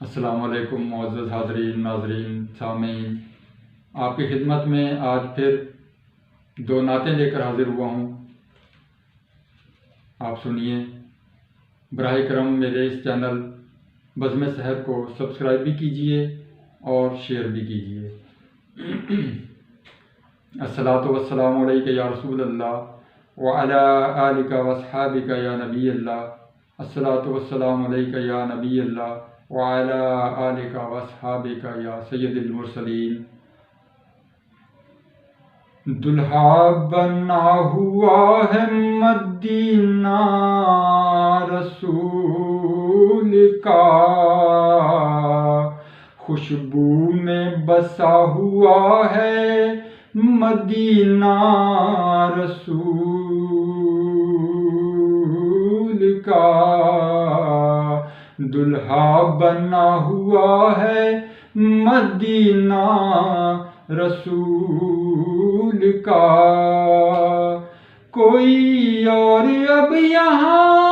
السلام علیکم معزز حاضرین، ناظرین، سامعین، آپ کی خدمت میں آج پھر دو نعتیں لے کر حاضر ہوا ہوں۔ آپ سنیے۔ براہ کرم میرے اس چینل بزم سحر کو سبسکرائب بھی کیجیے اور شیئر بھی کیجیے۔ الصلاۃ والسلام علیک یا رسول اللہ وعلی آلک واصحابک یا نبی اللہ۔ الصلاۃ والسلام علیک یا نبی اللہ وعلی آلک واصحابک یا سید المرسلین۔ دلہا بنا ہوا ہے مدینہ رسول کا، خوشبو میں بسا ہوا ہے مدینہ رسول کا۔ دلہا بنا ہوا ہے مدینہ رسول کا، کوئی اور اب یہاں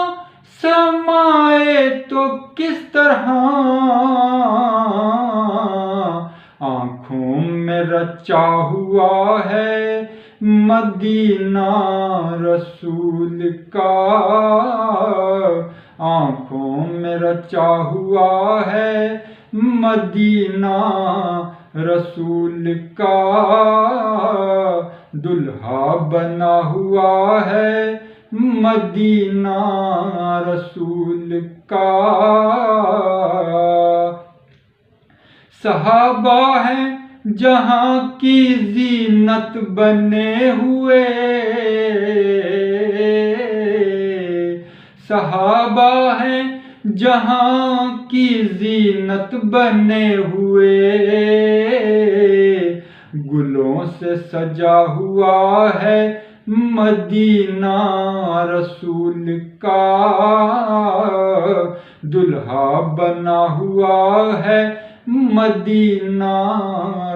سمائے تو کس طرح، آنکھوں میں رچا ہوا ہے مدینہ رسول کا، آنکھوں میں رچا ہوا ہے مدینہ رسول کا۔ دلہا بنا ہوا ہے مدینہ رسول کا۔ صحابہ ہیں جہاں کی زینت بنے ہوئے، صحابہ ہیں جہاں کی زینت بنے ہوئے، گلوں سے سجا ہوا ہے مدینہ رسول کا۔ دلہا بنا ہوا ہے مدینہ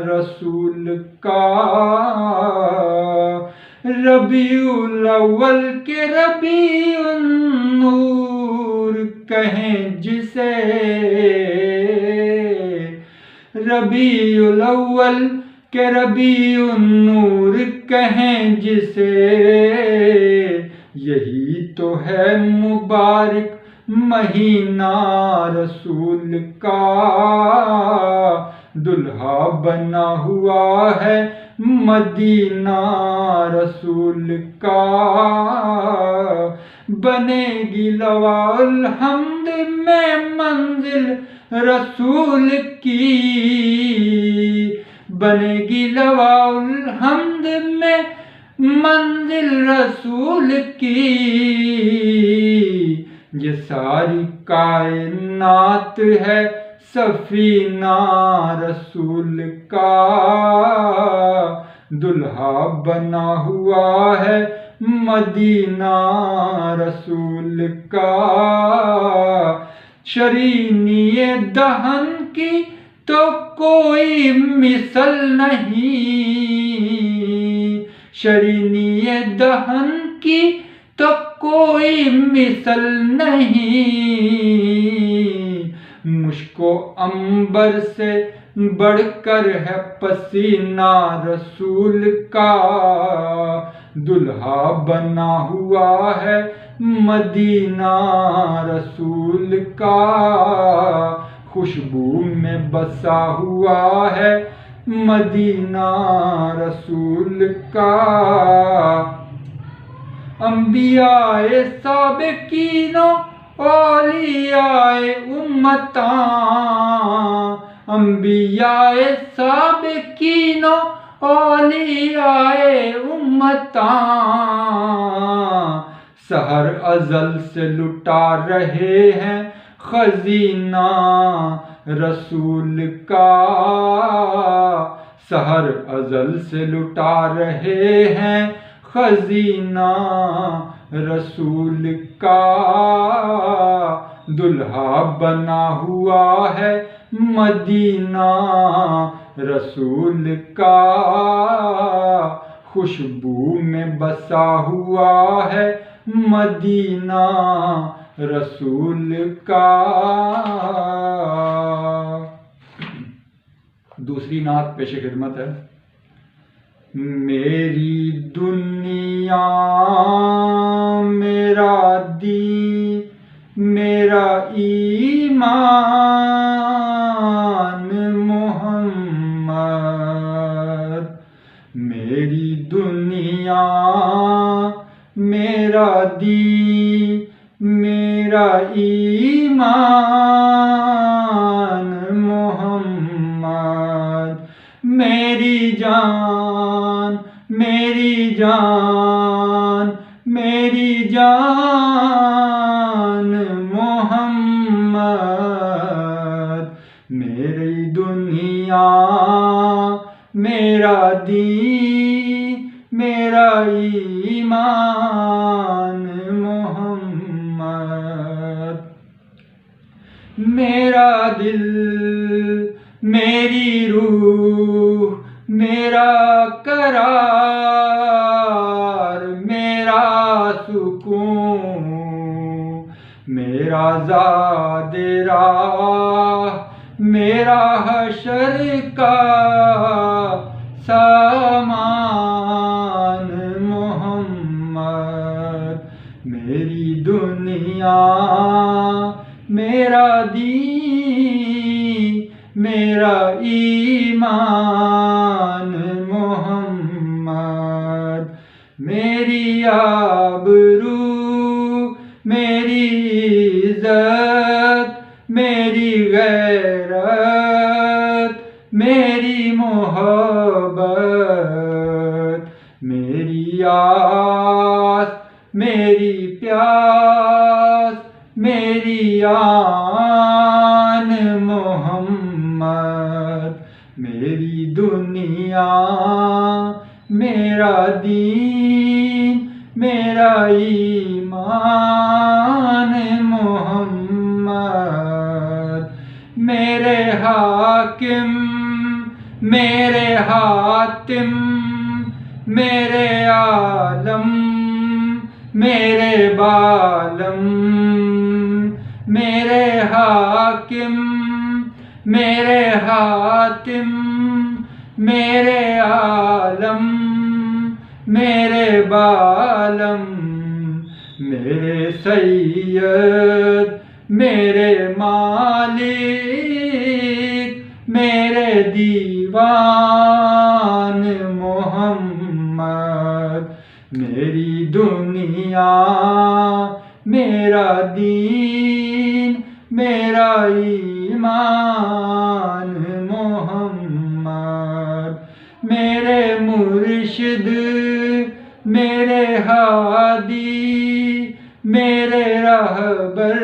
رسول کا۔ ربیع الاول کے ربیع النور کہیں جسے، ربیع الاول کہ ربیع النور کہیں جسے، یہی تو ہے مبارک مہینہ رسول کا۔ دلہا بنا ہوا ہے مدینہ رسول کا، بنے گی لواء الحمد میں منزل رسول کی، بنے گی لواء الحمد میں منزل رسول کی، یہ ساری کائنات ہے سفینہ رسول کا۔ دلہا بنا ہوا ہے مدینہ رسول کا، شرینی دہن کی تو کوئی مثل نہیں، شرینی دہن کی تو کوئی مثل نہیں، مشک و عنبر سے بڑھ کر ہے پسینہ رسول کا۔ دلہا بنا ہوا ہے مدینہ رسول کا، خوشبو میں بسا ہوا ہے مدینہ رسول کا۔ انبیاء سابقین و اولیاء امتاں، انبیاء سابقین و اولیاء امتاں، سحر ازل سے لٹا رہے ہیں خزینہ رسول کا، سحر ازل سے لٹا رہے ہیں خزینہ رسول کا۔ دلہا بنا ہوا ہے مدینہ رسول کا، خوشبو میں بسا ہوا ہے مدینہ رسول کا۔ دوسری نعت پیش خدمت ہے۔ میری دنیا میرا دین میرا ایمان محمد، میری دنیا میرا دین میرا ایمان محمد، میری جان میری جان میری جان محمد، میری دنیا میرا دین میرا ایمان محمد، میرا دل میری روح میرا قرار میرا سکون، میرا زاد راہ میرا حشر کا سامان محمد، میری دنیا میرا دین میرا ایمان محمد، میری آبرو میری عزت میری غیرت میری محبت، میری آس میری پیاس میری آن محمد، میری دنیا میرا دین میرا ایمان محمد، میرے حاکم میرے حاتم میرے عالم میرے بالم، میرے حاکم میرے حاتم میرے عالم میرے بالم، میرے سید میرے مالک میرے دیوان محمد، میری دنیا میرا دین میرا ایمان محمد، میرے مرشد میرے ہادی میرے رہبر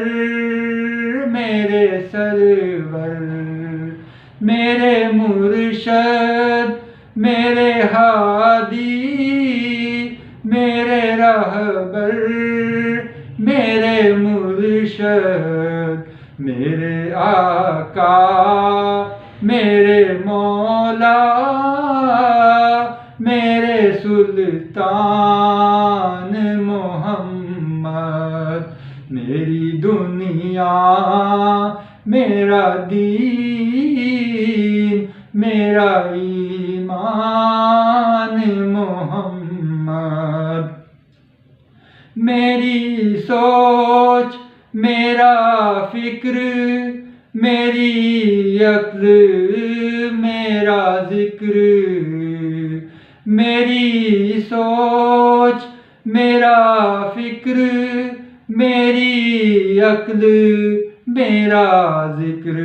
میرے سرور، میرے مرشد میرے ہادی میرے رہبر میرے مرشد، میرے آقا میرے مولا میرے سلطان محمد، میری دنیا میرا دین میرا ایمان محمد، میری سوچ میرا فکر میری عقل میرا ذکر، میری سوچ میرا فکر میری عقل میرا ذکر،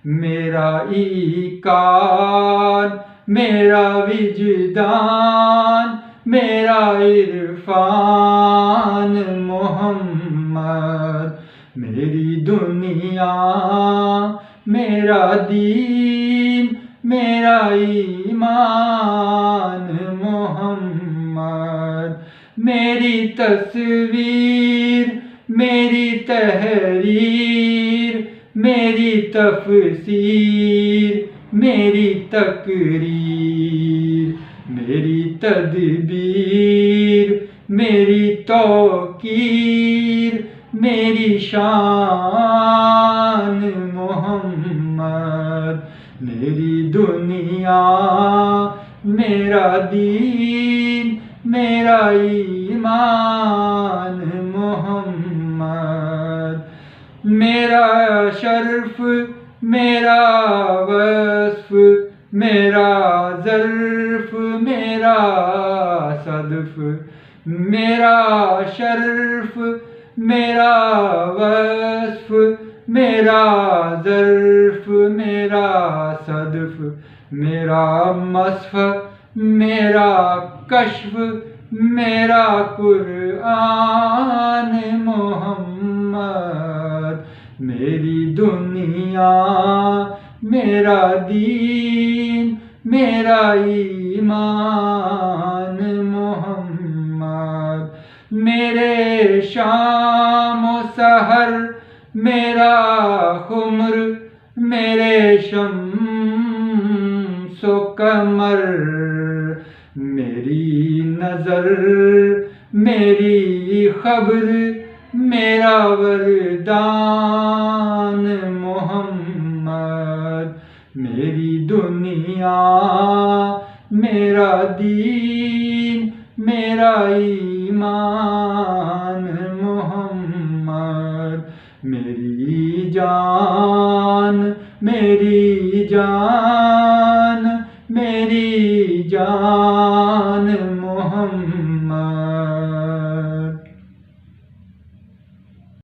میرا ایقان میرا وجدان میرا عرفان محمد، میری دنیا میرا دین میرا ایمان محمد، میری تصویر میری تحریر میری تفسیر میری تقریر، میری تدبیر میری توقیر میری شان محمد، میری دنیا میرا دین میرا ایمان محمد، میرا شرف میرا وصف میرا ظرف میرا صدف، میرا شرف میرا وصف میرا ظرف میرا صدف، میرا مصحف میرا کشف میرا قرآن محمد، میری دنیا میرا دین میرا ایمان محمد، میرے شام و سحر میرا خمر میرے شمس و قمر، میری نظر میری خبر میرا وردان محمد، میری دنیا میرا دین میرا ایمان محمد، میری جان میری جان میری جان محمد۔